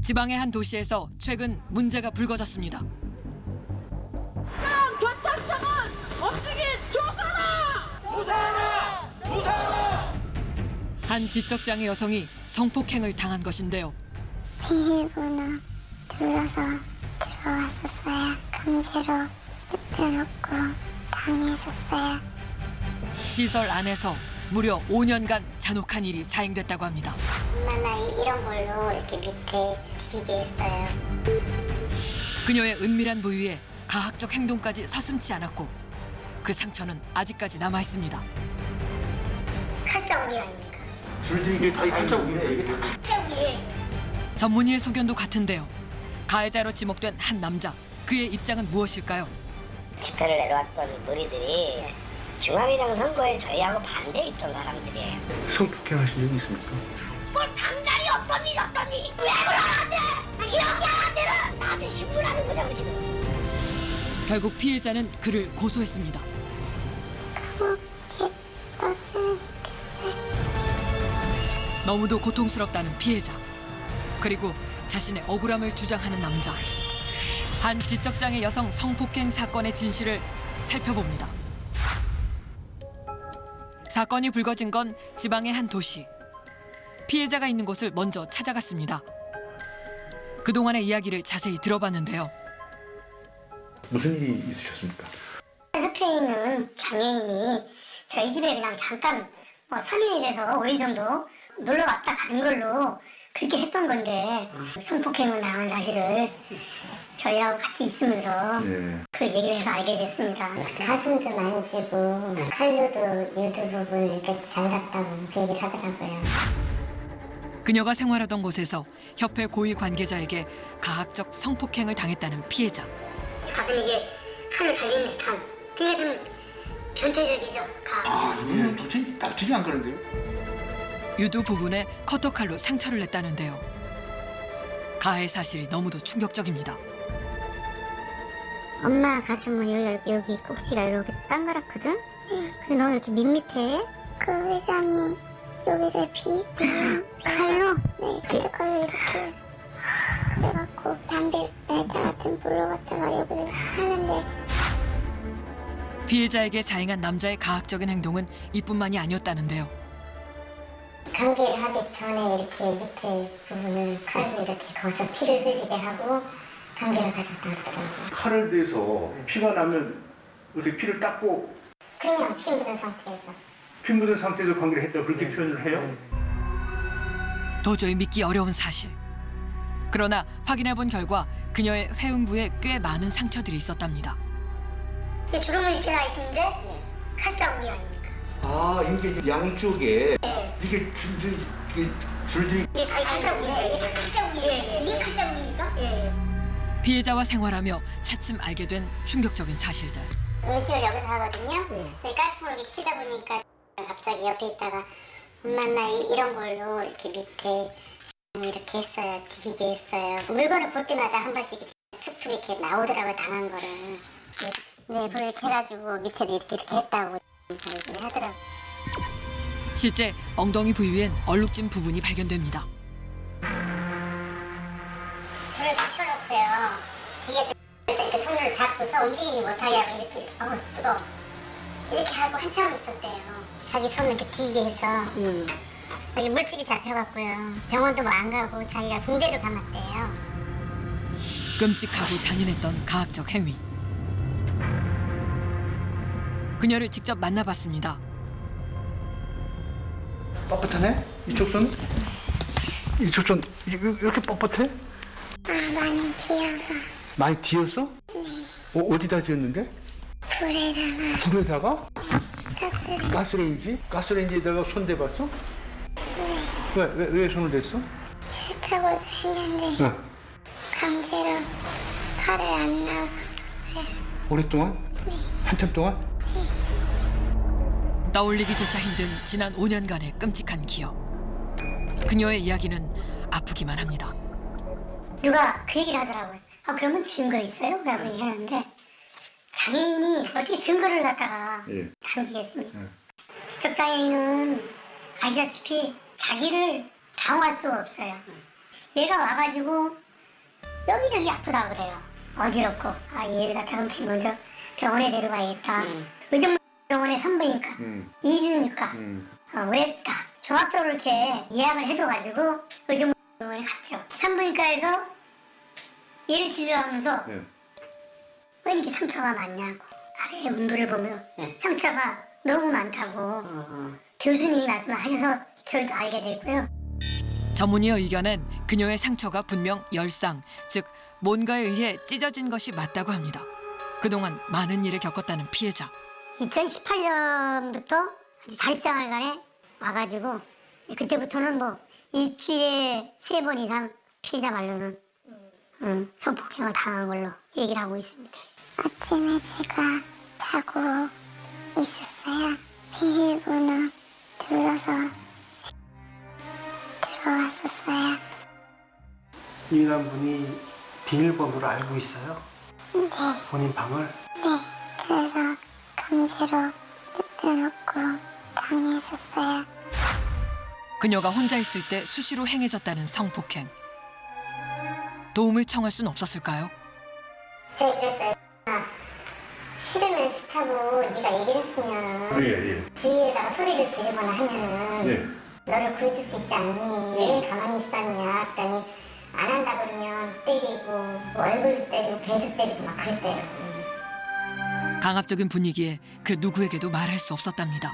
지방의 한 도시에서 최근 문제가 불거졌습니다. 경찰청은 엄중히 조사하라! 조사하라! 조사하라! 한 지적장애 여성이 성폭행을 당한 것인데요. 비밀번호 눌러서 들어왔었어요. 강제로 눕혀놓고 당했었어요. 시설 안에서 무려 5년간 잔혹한 일이 자행됐다고 합니다. 엄마 나이 이런 걸로 이렇게 밑에 뒤지게 했어요. 그녀의 은밀한 부위에 가학적 행동까지 서슴지 않았고 그 상처는 아직까지 남아 있습니다. 칼자국이 아닙니까? 줄들이 이게 다 칼자국인데 이게 다 칼자국이. 전문의의 소견도 같은데요. 가해자로 지목된 한 남자, 그의 입장은 무엇일까요? 집회를 내려왔던 무리들이 중앙회장 선거에 저희하고 반대에 있던 사람들이에요. 성폭행 하신 적이 있습니까? 뭘 강간이 어떠니? 왜 그러는데? 기억이 나한테는 신문하는 거냐고 지금. 결국 피해자는 그를 고소했습니다. 감옥에 떴으면 좋겠어요. 너무도 고통스럽다는 피해자. 그리고 자신의 억울함을 주장하는 남자. 한 지적장애 여성 성폭행 사건의 진실을 살펴봅니다. 사건이 불거진 건 지방의 한 도시. 피해자가 있는 곳을 먼저 찾아갔습니다. 그동안의 이야기를 자세히 들어봤는데요. 무슨 일이 있으셨습니까? 협회에 있는 장애인이 저희 집에 그냥 잠깐 3일이 돼서 5일 정도 놀러 왔다 가는 걸로 그렇게 했던 건데 성폭행을 당한 사실을 저희하고 같이 있으면서 예. 그 얘기를 해서 알게 됐습니다. 가슴도 만지고 칼로도 유두 부분 이렇게 잘랐다고 그 얘기를 하더라고요. 그녀가 생활하던 곳에서 협회 고위 관계자에게 가학적 성폭행을 당했다는 피해자. 가슴 이게 칼로 잘린 듯한 되게 좀 변태적이죠. 이거는 도저히 납득이 안 가는데요? 유두 부분에 커터칼로 상처를 냈다는데요. 가해 사실이 너무도 충격적입니다. 엄마 가슴은 여기 꼭지가 이렇게 당그랗거든? 근데 너는 이렇게 밋밋해? 그 회장이 여기를 그냥 칼로? 네, 칼로 이렇게 그래갖고 담배 날짜 같은 불로 갖다가 여기를 하는데 피해자에게 자행한 남자의 가학적인 행동은 이뿐만이 아니었다는데요. 관계를 하기 전에 이렇게 밑에 부분을 칼로 이렇게 거서 피를 흘리게 하고 관계를 가졌다 하더라고요. 칼을 대서 피가 나면 어떻게 피를 닦고 그냥 피 묻은 상태에서. 피 묻은 상태에서 관계를 했다 그렇게 표현을 해요? 도저히 믿기 어려운 사실. 그러나 확인해본 결과 그녀의 회음부에 꽤 많은 상처들이 있었답니다. 이게 주름을 이렇게 나 있는데 칼자국이 아닙니까? 아 이게 양쪽에 네. 이게 줄들이 이게 다 칼자국인데 이게 칼자국이에요. 이게 칼자국입니까? 예. 피해자와 생활하며 차츰 알게 된 충격적인 사실들. 음식을 여기서 하거든요. 네. 가스불 이렇게 키다 보니까 갑자기 옆에 있다가 엄마 나 이런 걸로 이렇게 밑에 이렇게 했어요. 뒤지게 했어요. 물건을 볼 때마다 한 번씩 툭툭 이렇게 나오더라고요. 당한 거를. 네, 불을 이렇게 해가지고 밑에도 이렇게 했다고 얘기를 하더라고요. 실제 엉덩이 부위엔 얼룩진 부분이 발견됩니다. 불을 다 켜놓고요. 뒤에서 이렇게 손으로 잡고서 움직이지 못하게 하고 이렇게 뜨거워 이렇게 하고 한참 있었대요. 자기 손을 이렇게 뒤게 해서 여기 물집이 잡혀갖고요. 병원도 뭐 안 가고 자기가 붕대를 감았대요. 끔찍하고 잔인했던 가학적 행위. 그녀를 직접 만나봤습니다. 뻣뻣하네? 이쪽 손? 이쪽 손 이렇게 뻣뻣해? 많이 뒤어서 많이 뒤었어? 네. 어디다 뒤었는데? 불에다가 불에다가? 가스레인지에다가 손 대봤어? 네. 왜 손을 댔어? 싫다고도 했는데 응. 강제로 팔을 안 나왔었어요. 오랫동안? 네. 한참 동안? 떠올리기조차 힘든 지난 5년간의 끔찍한 기억. 그녀의 이야기는 아프기만 합니다. 누가 그 얘기를 하더라고요. 그러면 증거 있어요? 라고 얘기하는데 장애인이 어떻게 증거를 갖다가 남기겠습니까? 지적장애인은 아시다시피 자기를 방어할 수가 없어요. 얘가 와가지고 여기저기 아프다 그래요. 어지럽고 얘를 갖다 그럼 먼저 병원에 데려가야겠다. 의정부병원에 산부인과, 이비인후과, 외과 종합적으로 이렇게 예약을 해둬가지고 의정부병원에 갔죠. 산부인과에서 얘를 진료하면서 왜 이렇게 상처가 많냐고 아래 운부를 보면 상처가 너무 많다고 교수님이 말씀하셔서 저희도 알게 됐고요. 전문의의 의견은 그녀의 상처가 분명 열상, 즉 뭔가에 의해 찢어진 것이 맞다고 합니다. 그동안 많은 일을 겪었다는 피해자. 2018년부터 자립생활관에 와가지고 그때부터는 뭐 일주일에 3번 이상 피해자 말로는 성폭행을 당한 걸로 얘기를 하고 있습니다. 아침에 제가 자고 있었어요. 비밀번호 눌러서 들어왔었어요. 유일한 분이 비밀번호를 알고 있어요? 네. 본인 방을? 네. 그래서 강제로 뜯어놓고 당했었어요. 그녀가 혼자 있을 때 수시로 행해졌다는 성폭행. 도움을 청할 순 없었을까요? 제가 그랬어요. 싫으면 싫다고 네가 얘기를 했으면 예. 주위에다가 소리를 지르거나 하면은 예. 너를 구해줄 수 있지 않니? 왜 가만히 있었냐? 했더니 안 한다 그러면 때리고 얼굴 때리고 배도 때리고 막 그랬대요. 강압적인 분위기에 그 누구에게도 말할 수 없었답니다.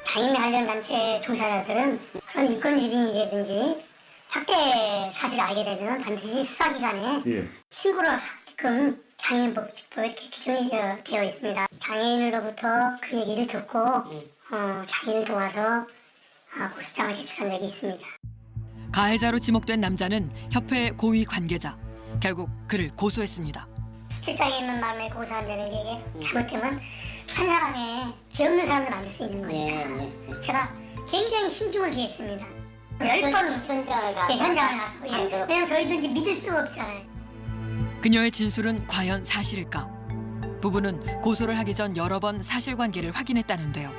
장애인 관련 단체 종사자들은 그런 인권 유린이라든지 학대 사실을 알게 되면 반드시 수사기관에 신고를 하게끔 장애인법칙법에 이렇게 규정이 되어 있습니다. 장애인으로부터 그 얘기를 듣고 장애인을 도와서 고소장을 제출한 적이 있습니다. 가해자로 지목된 남자는 협회의 고위 관계자. 결국 그를 고소했습니다. 수출장애 있는 마음에 고소한다는 게 이게 잘못되면 한 사람의 죄 없는 사람을 만들 수 있는 거니까 제가 굉장히 신중을 기했습니다. 10번 현장을 가서 왜냐면 저희도 이제 믿을 수가 없잖아요. 그녀의 진술은 과연 사실일까? 부부는 고소를 하기 전 여러 번 사실관계를 확인했다는데요.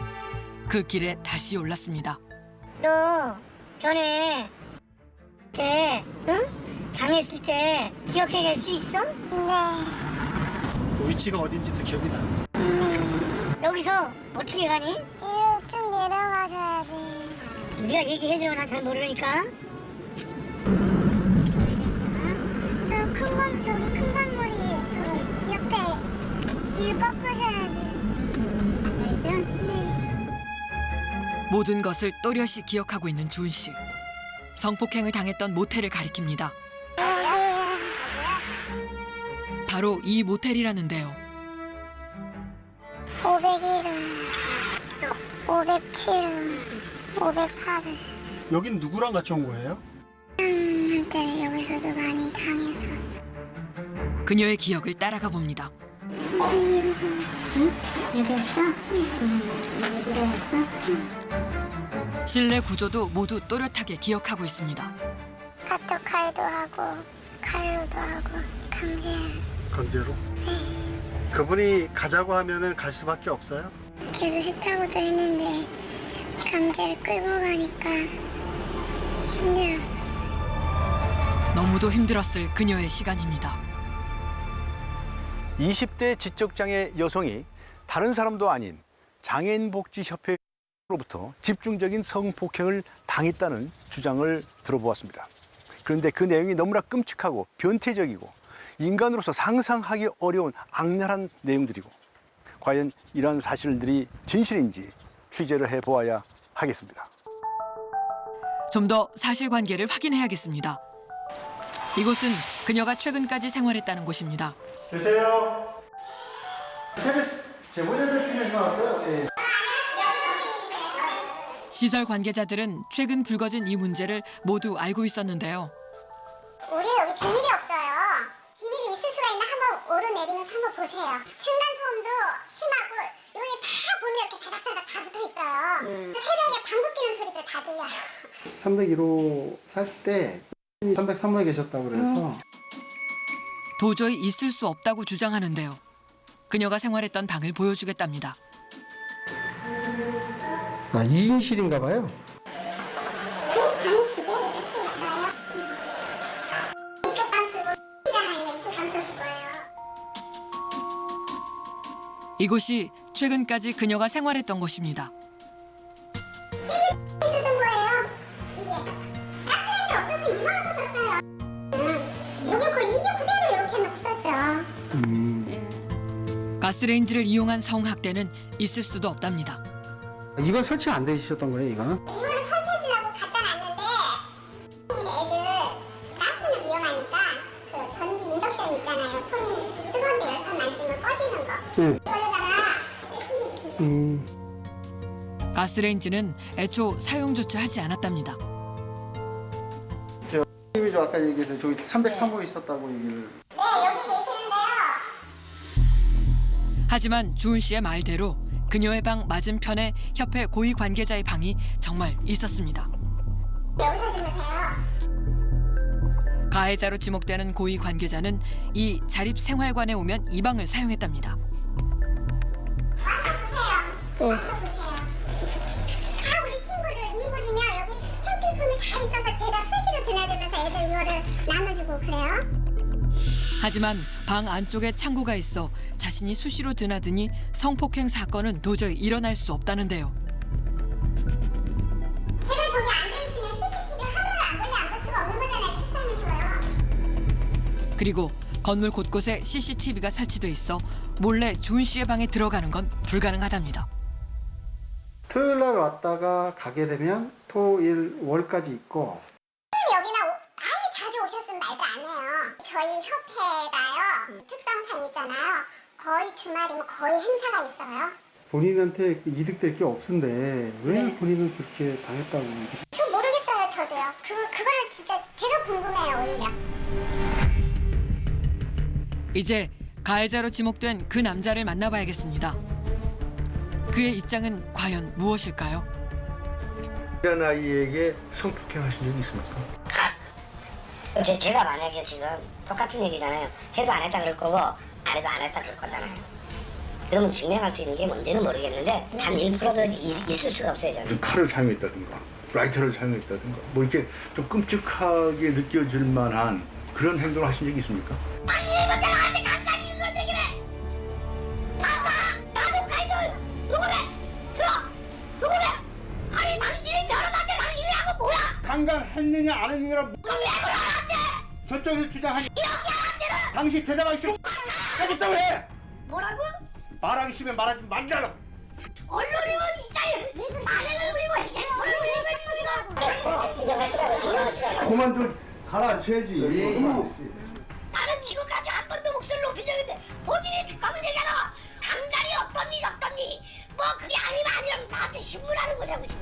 그 길에 다시 올랐습니다. 너 전에 당했을 때 기억해낼 수 있어? 네. 그 위치가 어딘지도 기억이 나요? 여기서 어떻게 가니? 이리로 쭉 내려가셔야 돼. 네가 얘기해줘. 난 잘 모르니까. 저기 큰 건물이 저 옆에 길 꺾으셔야 돼. 알죠? 네. 모든 것을 또렷이 기억하고 있는 주은 씨. 성폭행을 당했던 모텔을 가리킵니다. 바로 이 모텔이라는데요. 501은, 507은, 508은. 여긴 누구랑 같이 온 거예요? 한때 여기서도 많이 당해서. 그녀의 기억을 따라가 봅니다. 실내 구조도 모두 또렷하게 기억하고 있습니다. 카톡칼도 하고 칼로도 하고 강제로? 그분이 가자고 하면은 갈 수밖에 없어요? 계속 싫다고도 했는데 강제를 끌고 가니까 힘들었어. 너무도 힘들었을 그녀의 시간입니다. 20대 지적장애 여성이 다른 사람도 아닌 장애인복지협회로부터 집중적인 성폭행을 당했다는 주장을 들어보았습니다. 그런데 그 내용이 너무나 끔찍하고 변태적이고 인간으로서 상상하기 어려운 악랄한 내용들이고 과연 이러한 사실들이 진실인지 취재를 해보아야 하겠습니다. 좀 더 사실관계를 확인해야겠습니다. 이곳은 그녀가 최근까지 생활했다는 곳입니다. 계세요? KBS 제보자들 팀에서 나왔어요. 예. 시설 관계자들은 최근 불거진 이 문제를 모두 알고 있었는데요. 우리 여기 비밀이 없어요. 비밀이 있을 수가 있나 한번 오르내리면서 한번 보세요. 층간소음도 심하고 여기 다 보면 이렇게 다닥다닥 다 붙어 있어요. 새벽에 방귀 뀌는 소리들 다 들려요. 301호 살 때 303호에 계셨다고 그래서 도저히 있을 수 없다고 주장하는데요. 그녀가 생활했던 방을 보여주겠답니다. 2인실인가 봐요. 이곳이 최근까지 그녀가 생활했던 곳입니다. 쓰던 거예요. 이게 가스레인지 없어서 이거 하고 썼어요. 여기 그 이제 그대로 이렇게 놓고 썼죠. 가스레인지를 이용한 성학대는 있을 수도 없답니다. 이건 설치 안 되셨던 거예요, 이거는? 이거를 설치해주려고 갖다 놨는데 애들 가스를 이용하니까 그 전기 인덕션 있잖아요. 손 뜨거운데 열판 만지면 꺼지는 거. 네. 그러다가 가스레인지는 애초 사용조차 하지 않았답니다. 님이 아까 얘기했던 저기 303호에 있었다고 얘기를. 네 여기 계시는데요. 하지만 주은 씨의 말대로 그녀의 방 맞은편에 협회 고위 관계자의 방이 정말 있었습니다. 여기서 주무세요. 가해자로 지목되는 고위 관계자는 이 자립생활관에 오면 이 방을 사용했답니다. 보세요. 우리 친구들 이불이며 여기 생필품이 다 있어서 제가 수시로 드나들면서 애들 이거를 나눠주고 그래요. 하지만 방 안쪽에 창고가 있어 자신이 수시로 드나드니 성폭행 사건은 도저히 일어날 수 없다는데요. 제가 저기 앉아있으면 CCTV 화면을 안 볼래 안 볼 수가 없는 거잖아요. 책상에서요. 그리고 건물 곳곳에 CCTV가 설치돼 있어 몰래 주은 씨의 방에 들어가는 건 불가능하답니다. 토요일 날 왔다가 가게 되면 토일 월까지 있고. 여기나 아예 자주 오셨으면 말도 안 해요. 저희 협회가요 특성상 있잖아요. 거의 주말이면 거의 행사가 있어요. 본인한테 이득될 게 없는데 왜 본인은 그렇게 당했다고. 저 모르겠어요 저도요. 그거를 진짜 제가 궁금해요 오히려. 이제 가해자로 지목된 그 남자를 만나봐야겠습니다. 그의 입장은 과연 무엇일까요? 이런 아이에게 성폭행 하신 적이 있습니까? 제가 만약에 지금 똑같은 얘기잖아요. 해도 안 했다 그럴 거고 안 해도 안 했다 그럴 거잖아요. 그러면 증명할 수 있는 게 뭔지는 모르겠는데 단 1%도 있을 수가 없어요 저는. 무슨 칼을 사용했다든가 라이터를 사용했다든가 뭐 이렇게 좀 끔찍하게 느껴질 만한 그런 행동을 하신 적이 있습니까? 당신이 먼저 나한테 간단히 이걸 얘기를 해. 아까 나도 가이드 누구래? 들어 누구래? 아니 당신이 변호사한테 당신이 하고 뭐야? 강간했느냐 안 했느냐라 그럼 왜 그러는데? 저쪽에서 주장하니 기억이 안 들어. 당신 대답하기 싫어 해줬다고 해. 뭐라고? 말하기 싫으면 말하지 말자라. 언론이면 진짜 나를 그리고 언론을 가지고 진정하시라고 인정하시라고. 그만 좀 가라앉혀야지. 나는 지금까지 한 번도 목소리를 높인 적이 없는데 본인이 가면 얘기하나 강간이 어떻니 뭐 그게 아니면 나한테 신문하는 거냐고 지금.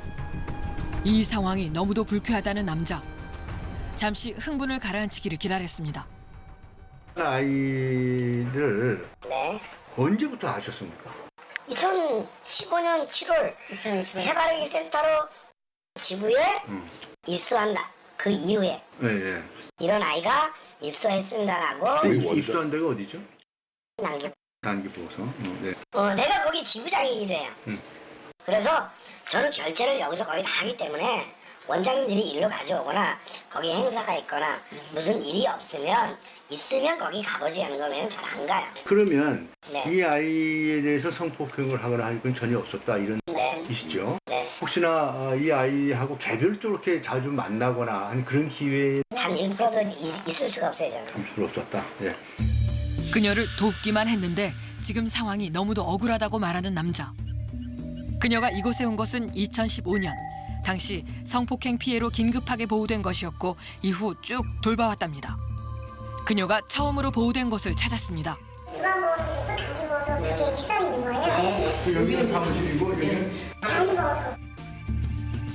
이 상황이 너무도 불쾌하다는 남자. 잠시 흥분을 가라앉히기를 기다렸습니다. 아이를 네. 언제부터 아셨습니까? 2015년 7월 해바라기 센터로 지부에 입수한다. 그 이후에 네, 예. 이런 아이가 입소했습니다라고 입수한 데가 어디죠? 남겨. 단기보고서. 네. 내가 거기 지부장이기도 해요. 그래서 저는 결제를 여기서 거의 다 하기 때문에 원장님들이 일로 가져오거나 거기 행사가 있거나 무슨 일이 있으면 거기 가보지 않은 거면 잘 안 가요. 그러면 네. 이 아이에 대해서 성폭행을 하거나 할 건 전혀 없었다 이런 네. 뜻이죠. 네. 혹시나 이 아이하고 개별적으로 이렇게 자주 만나거나 하는 그런 기회에 단 1%도 있을 수가 없어요 저는. 잠수로 없었다. 예. 그녀를 돕기만 했는데 지금 상황이 너무도 억울하다고 말하는 남자. 그녀가 이곳에 온 것은 2015년. 당시 성폭행 피해로 긴급하게 보호된 것이었고 이후 쭉 돌봐왔답니다. 그녀가 처음으로 보호된 곳을 찾았습니다. 주방보호소도 단기보호소 그게 시설이 있는 거예요? 여기는 사무실이고 여기는 단기보호소.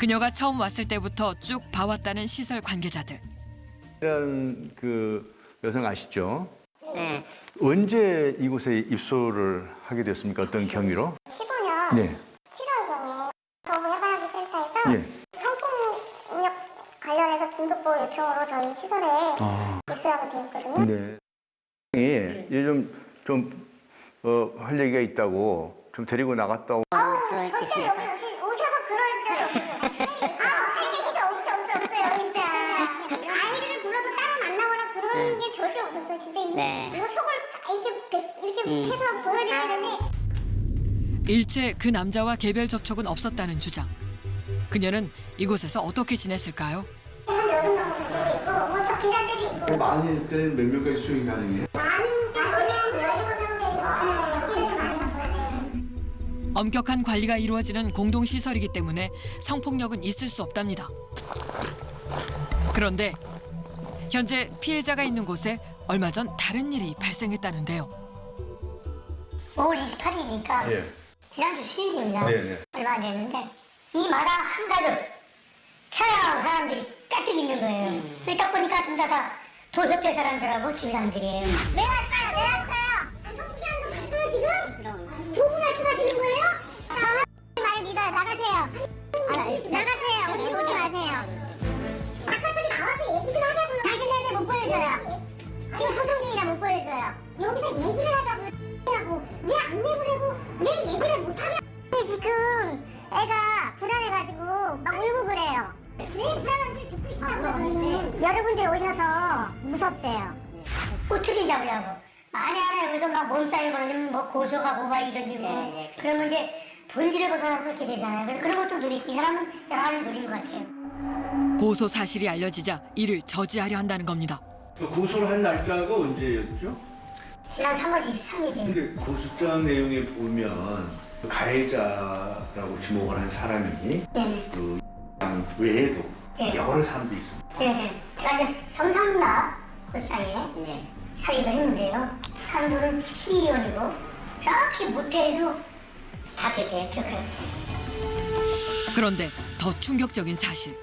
그녀가 처음 왔을 때부터 쭉 봐왔다는 시설 관계자들. 이런 그 여성 아시죠? 네. 언제 이곳에 입소를 하게 됐습니까? 어떤 경위로? 15년 네. 7월경에 서부 해바라기 센터에서 예. 성폭력 관련해서 긴급보호 요청으로 저희 시설에 입수하게 되었거든요. 네. 요즘 좀 할 얘기가 있다고 좀 데리고 나갔다 오. 절대 여기 오셔서 그럴 필요 없어요. 할 얘기가 없어요, 진짜. 아이를 불러서 따로 만나거나 그런 게 절대 없었어요. 진짜 이거 속을 이렇게 해서 보여드리는데 일체 그 남자와 개별 접촉은 없었다는 주장. 그녀는 이곳에서 어떻게 지냈을까요? 한 6명 있고 뭐저 기자들이 있고 많이 때는 몇 명까지 수행이 가능해요? 많은 17명 돼서 시에서 많이 갔어요. 엄격한 관리가 이루어지는 공동시설이기 때문에 성폭력은 있을 수 없답니다. 그런데 현재 피해자가 있는 곳에 얼마 전 다른 일이 발생했다는데요. 5월 28일이니까 예. 지난주 수요일입니다. 네네. 얼마 안 됐는데 이 마당 한가득 차량하고 사람들이 가득 있는 거예요. 딱 보니까 전부 다 도협회 사람들하고 지휘관들이에요. 왜 왔어요? 왜 왔어요? 성피한 거 봤어요 지금? 보고 말씀하시는 거예요? 말 믿어요. 나가세요. 나가세요. 여기 오지 마세요. 바깥쪽에 나와서 얘기 좀 하자고요. 당신네들 못 보여줘요. 지금 소송 중이라 못 보여줘요. 여기서 얘기를 하자고요. 왜 안 내보내고 왜 얘기를 못하냐. 지금 애가 불안해가지고 막 울고 그래요. 왜 불안한지 듣고 싶다고 저희는. 여러분들 오셔서 무섭대요. 꼬투리 잡으려고. 안에 여기서 막 몸싸움이 벌어지면 뭐 고소하고 막 이러지고. 그러면 이제 본질을 벗어나서 그렇게 되잖아요. 그래서 그런 것도 누리고 이 사람은 여러 가지 누린 것 같아요. 고소 사실이 알려지자 이를 저지하려 한다는 겁니다. 고소를 한 날짜가 언제였죠? 지난 3월 23일이에요. 근데 고소장 내용에 보면 가해자라고 지목을 한 사람이 네네. 그 외에도 네. 여러 사람도 있습니다. 네. 제가 이제 성상납 고상에 삽입을 했는데요. 한 분은 시의원이고 저렇게 모텔도 다 기억해요. 그런데 더 충격적인 사실.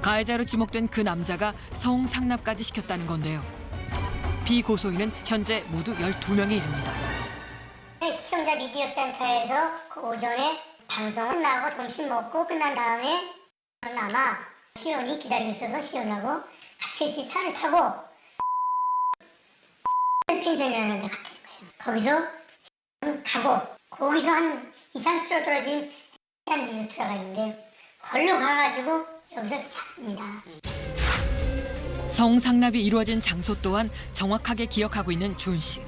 가해자로 지목된 그 남자가 성상납까지 시켰다는 건데요. 비고소인은 현재 모두 12명에 이릅니다. 시청자 미디어 센터에서 그 오전에 방송 끝나고 점심 먹고 끝난 다음에 아마 시온이 기다리고 있어서 시온하고 같이 차를 타고 펜션이라는 데 갔다는 거예요. 거기서 가고 거기서 한 2, 3km 떨어진 한 리조트가 있는데 걸로 가가지고 여기서 잤습니다. 성상납이 이루어진 장소 또한 정확하게 기억하고 있는 준 씨.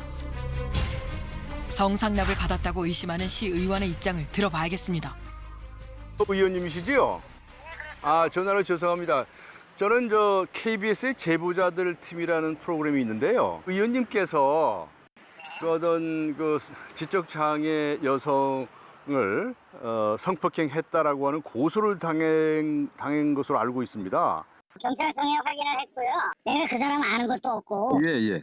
성상납을 받았다고 의심하는 시의원의 입장을 들어봐야겠습니다. 의원님이시지요? 아, 전화로 죄송합니다. 저는 저 KBS의 제보자들 팀이라는 프로그램이 있는데요. 의원님께서 그 어떤 그 지적 장애 여성을 성폭행했다라고 하는 고소를 당한 것으로 알고 있습니다. 경찰청에 확인을 했고요. 내가 그 사람 아는 것도 없고 예.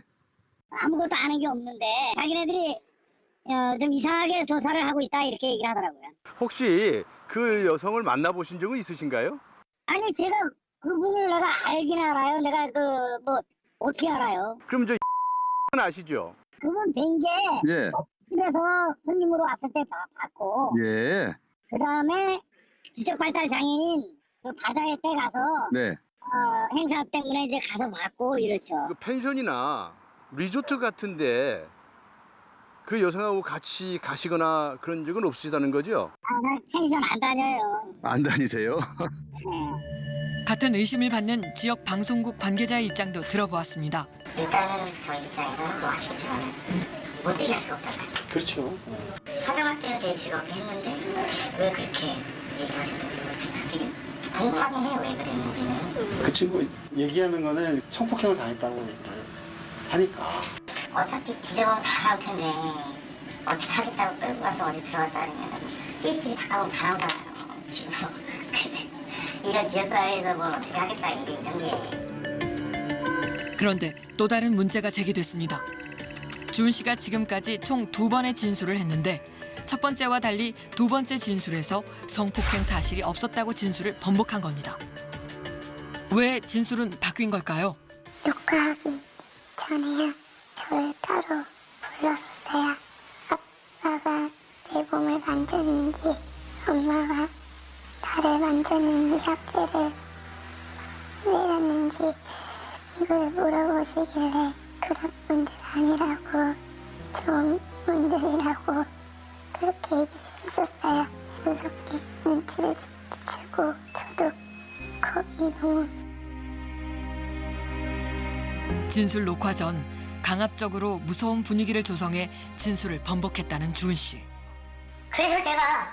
아무것도 아는 게 없는데 자기네들이 좀 이상하게 조사를 하고 있다 이렇게 얘기를 하더라고요. 혹시 그 여성을 만나보신 적은 있으신가요? 아니 제가 그분을 내가 알긴 알아요. 내가 그 뭐 어떻게 알아요? 그럼 저 아시죠? 그분 뵌 게 예. 집에서 손님으로 왔을 때 봤고 예. 그 다음에 지적발달 장애인 그 바다에 때 가서 네. 행사 때문에 이제 가서 봤고 이렇죠. 그 펜션이나 리조트 같은데 그 여성하고 같이 가시거나 그런 적은 없으시다는 거죠? 나 펜션 안 다녀요. 안 다니세요? 네. 같은 의심을 받는 지역 방송국 관계자의 입장도 들어보았습니다. 일단은 저 입장에서는 뭐 아시겠지만 못 되게 할 수 없잖아요. 그렇죠. 촬영할 때는 되게 즐겁게 했는데 왜 그렇게 얘기를 하셨는지 솔직히 궁금하긴 해요. 왜 그랬는지는. 그 친구 얘기하는 거는 성폭행을 당했다고 얘기를 하니까. 어차피 뒤져보면 다 나올 텐데 어떻게 하겠다고 끌고 가서 어디 들어갔다 하면 CCTV 다 까보면 다 나오잖아요. 지금 근데 이런 지역사회에서 뭘 어떻게 하겠다 이게 이런 게. 그런데 또 다른 문제가 제기됐습니다. 준 씨가 지금까지 총 2번의 진술을 했는데 첫 번째와 달리 두 번째 진술에서 성폭행 사실이 없었다고 진술을 번복한 겁니다. 왜 진술은 바뀐 걸까요? 녹화하기 전에요. 저를 따로 불렀어요. 아빠가 내 몸을 만졌는지 엄마가 나를 만졌는지 학대를 내렸는지 이걸 물어보시길래 그런 분들 아니라고 좋은 분들이라고 그렇게 얘기를 했었어요. 무섭게 눈치를 주고 저도 겁이 너무. 진술 녹화 전 강압적으로 무서운 분위기를 조성해 진술을 번복했다는 준 씨. 그 그래서 제가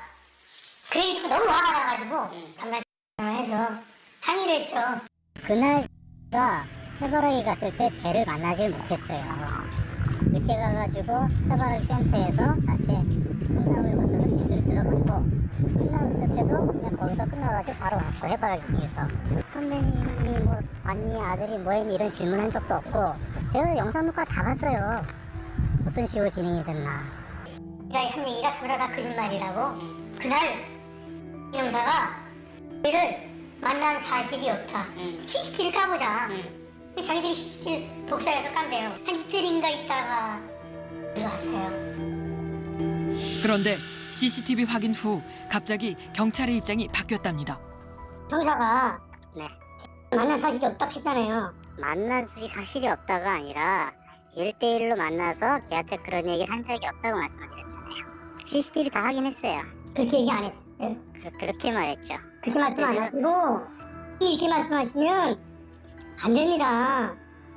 그 얘기 듣고 너무 화가 나가지고 담당 해서 항의를 했죠. 그날가 해바라기 갔을 때 쟤를 만나질 못했어요. 늦게 가가지고 해바라기 센터에서 자체 상담을 거쳐서 진술을 들어봤고 끝났을 때도 그냥 거기서 끝나가지고 바로 왔고 해바라기에서 선배님이 뭐 왔니 아들이 뭐했니 이런 질문한 적도 없고 제가 영상 녹화 다 봤어요. 어떤 식으로 진행이 됐나. 내가 한 얘기가 전부 다 거짓말이라고. 그날 이 형사가 우리를 만난 사실이 없다. CCTV를 까보자. 자기들이 CCTV를 복사해서 깐대요. 한 이틀인가 있다가 왔어요. 그런데 CCTV 확인 후 갑자기 경찰의 입장이 바뀌었답니다. 형사가 만난 사실이 없다고 했잖아요. 만난 사실이 없다가 아니라 1대1로 만나서 걔한테 그런 얘기를 한 적이 없다고 말씀을 드렸잖아요. CCTV 다 확인했어요. 그렇게 얘기 안 했어요? 그렇게 말했죠. 그렇게 말씀 안 하시고 이렇게 말씀하시면 안 됩니다.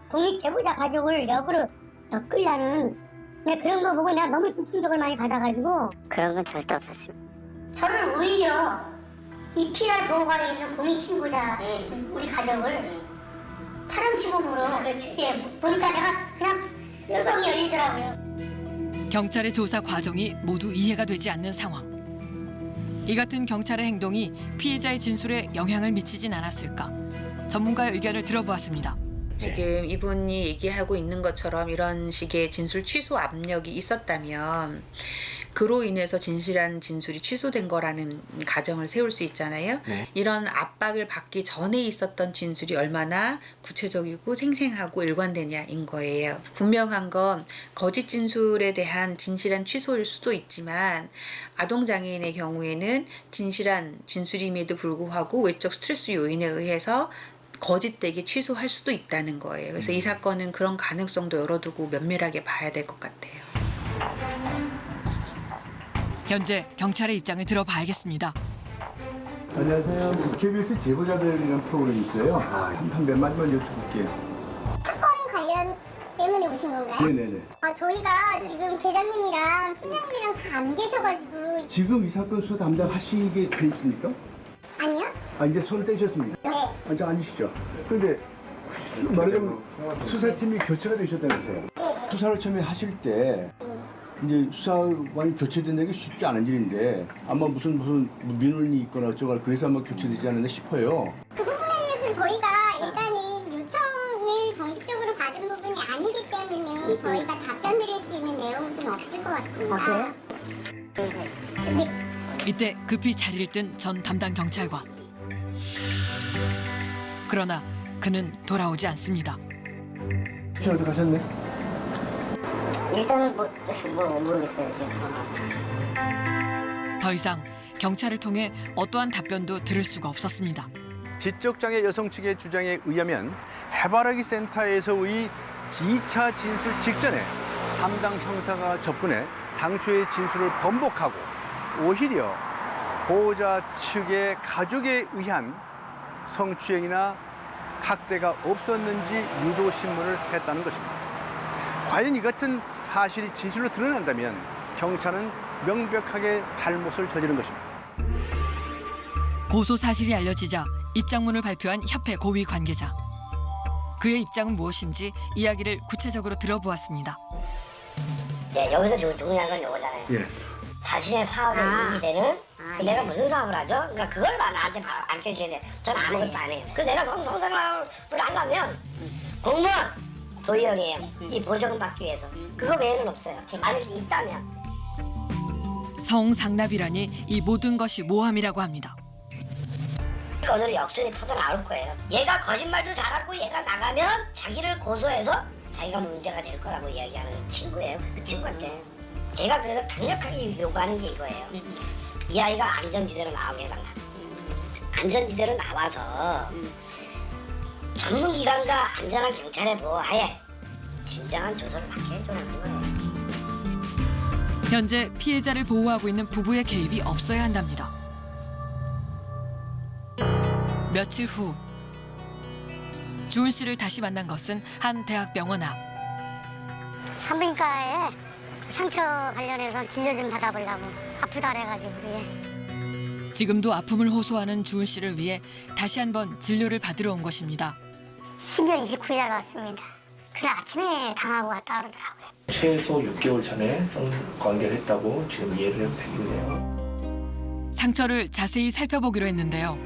독립제보자 가족을 역으로 엮으려는 그런 거 보고 내가 너무 좀 충격을 많이 받아가지고 그런 건 절대 없었습니다. 저는 오히려 이 피해를 보호하고 있는 공익신고자 우리 가족을 파렴치범으로 보니까 제가 그냥 뚜껑이 열리더라고요. 경찰의 조사 과정이 모두 이해가 되지 않는 상황. 이 같은 경찰의 행동이 피해자의 진술에 영향을 미치진 않았을까? 전문가의 의견을 들어보았습니다. 지금 이분이 얘기하고 있는 것처럼 이런 식의 진술 취소 압력이 있었다면 그로 인해서 진실한 진술이 취소된 거라는 가정을 세울 수 있잖아요. 이런 압박을 받기 전에 있었던 진술이 얼마나 구체적이고 생생하고 일관되냐인 거예요. 분명한 건 거짓 진술에 대한 진실한 취소일 수도 있지만 아동장애인의 경우에는 진실한 진술임에도 불구하고 외적 스트레스 요인에 의해서 거짓되게 취소할 수도 있다는 거예요. 그래서 이 사건은 그런 가능성도 열어두고 면밀하게 봐야 될 것 같아요. 현재 경찰의 입장을 들어봐야겠습니다. 안녕하세요. KBS 제보자들이라는 프로그램이 있어요. 한 몇 마디만 여쭤볼게요. 사건 관련 때문에 오신 건가요? 네네네. 저희가 지금 계장님이랑 팀장님이랑 다 안 계셔가지고. 지금 이 사건 수사 담당하시게 돼 있습니까? 아니요? 이제 손을 떼셨습니다. 네. 이제 아니시죠? 그런데 말하자면 수사팀이 교체가 되셨다면서요? 네. 수사를 처음에 하실 때 이제 수사관이 교체된다는 게 쉽지 않은 일인데 아마 무슨 민원이 있거나 어쩌거나 그래서 아마 교체되지 않았나 싶어요. 그 부분에 대해서는 저희가 일단은 요청을 정식적으로 받은 부분이 아니기 때문에 저희가 답변 드릴 수 있는 내용은 좀 없을 것 같습니다. 이때 급히 자리를 뜬 전 담당 경찰관. 그러나 그는 돌아오지 않습니다. 혹시 어디 가셨네? 일단은 모르겠어요 지금. 더 이상 경찰을 통해 어떠한 답변도 들을 수가 없었습니다. 지적장애 여성 측의 주장에 의하면 해바라기 센터에서의 2차 진술 직전에 담당 형사가 접근해 당초의 진술을 번복하고 오히려 보호자 측의 가족에 의한 성추행이나 학대가 없었는지 유도 신문을 했다는 것입니다. 과연 이 같은 사실이 진실로 드러난다면 경찰은 명백하게 잘못을 저지른 것입니다. 고소 사실이 알려지자 입장문을 발표한 협회 고위 관계자. 그의 입장은 무엇인지 이야기를 구체적으로 들어보았습니다. 네, 여기서 중요한 건 요거잖아요. 예. 자신의 사업에 이익이 되는 내가 무슨 사업을 하죠? 그러니까 그걸 나한테 알려줘야 돼. 저는 아무것도 안 해요. 그 내가 성생활을 하려면 공무원 도의원이에요. 이 보조금 받기 위해서. 그거 외에는 없어요. 만약에 있다면. 성상납이라니 이 모든 것이 모함이라고 합니다. 오늘 역순이 터져 나올 거예요. 얘가 거짓말도 잘하고 얘가 나가면 자기를 고소해서 자기가 문제가 될 거라고 이야기하는 친구예요. 그 친구한테. 제가 그래서 강력하게 요구하는 게 이거예요. 이 아이가 안전지대로 나오게 해달라. 안전지대로 나와서 전문기관과 안전한 경찰의 보호하에 진정한 조사를 받게 해줘라는 거예요. 현재 피해자를 보호하고 있는 부부의 개입이 없어야 한답니다. 며칠 후 주은 씨를 다시 만난 것은 한 대학병원 앞. 산부인과에 상처 관련해서 진료 좀 받아보려고. 아프다 그래가지고 그래. 지금도 아픔을 호소하는 주은 씨를 위해 다시 한번 진료를 받으러 온 것입니다. 12월 29일 날 왔습니다. 그날 아침에 당하고 왔다 그러더라고요. 최소 6개월 전에 성관계를 했다고 지금 이해를 해도 되겠네요. 상처를 자세히 살펴보기로 했는데요.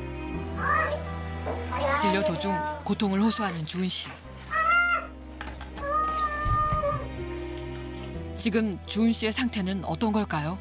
진료 도중 고통을 호소하는 주은 씨. 지금 주은 씨의 상태는 어떤 걸까요?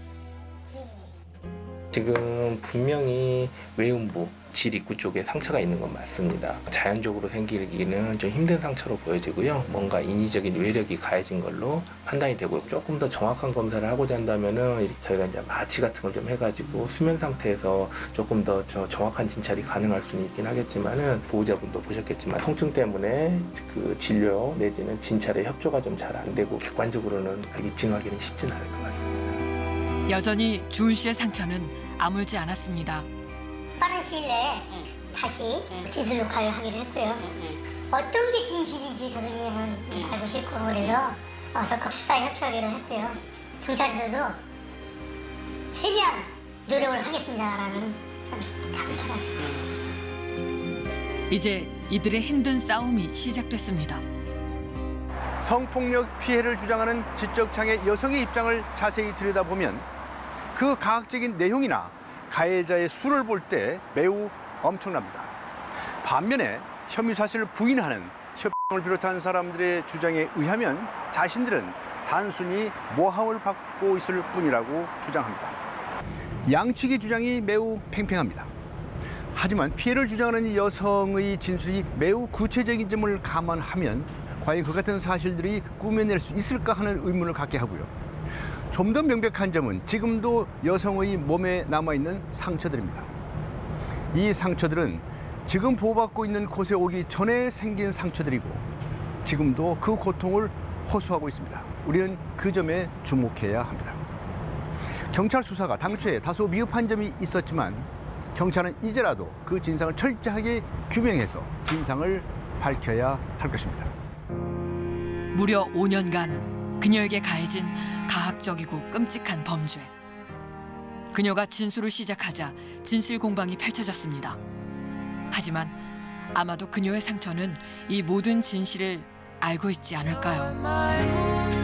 지금 분명히 외음부, 질 입구 쪽에 상처가 있는 건 맞습니다. 자연적으로 생기기는 좀 힘든 상처로 보여지고요. 뭔가 인위적인 외력이 가해진 걸로 판단이 되고 조금 더 정확한 검사를 하고자 한다면은 저희가 이제 마취 같은 걸 좀 해가지고 수면 상태에서 조금 더 정확한 진찰이 가능할 수는 있긴 하겠지만은 보호자분도 보셨겠지만 통증 때문에 그 진료 내지는 진찰에 협조가 좀 잘 안 되고 객관적으로는 입증하기는 쉽지는 않을 것 같습니다. 여전히 주은 씨의 상처는 아물지 않았습니다. 빠른 시일 내에 다시 진술 녹화를 하기로 했고요. 어떤 게 진실인지 저도 이해는 알고 싶고 그래서 적극 수사에 협조하기로 했고요. 경찰에서도 최대한 노력을 하겠습니다라는 답을 받았습니다. 이제 이들의 힘든 싸움이 시작됐습니다. 성폭력 피해를 주장하는 지적장애 여성의 입장을 자세히 들여다보면 그 가학적인 내용이나 가해자의 수를 볼 때 매우 엄청납니다. 반면에 혐의 사실을 부인하는 협박을 비롯한 사람들의 주장에 의하면 자신들은 단순히 모함을 받고 있을 뿐이라고 주장합니다. 양측의 주장이 매우 팽팽합니다. 하지만 피해를 주장하는 이 여성의 진술이 매우 구체적인 점을 감안하면 과연 그 같은 사실들이 꾸며낼 수 있을까 하는 의문을 갖게 하고요. 좀 더 명백한 점은 지금도 여성의 몸에 남아있는 상처들입니다. 이 상처들은 지금 보호받고 있는 곳에 오기 전에 생긴 상처들이고 지금도 그 고통을 호소하고 있습니다. 우리는 그 점에 주목해야 합니다. 경찰 수사가 당초에 다소 미흡한 점이 있었지만 경찰은 이제라도 그 진상을 철저하게 규명해서 진상을 밝혀야 할 것입니다. 무려 5년간 그녀에게 가해진 가학적이고 끔찍한 범죄. 그녀가 진술을 시작하자 진실 공방이 펼쳐졌습니다. 하지만 아마도 그녀의 상처는 이 모든 진실을 알고 있지 않을까요?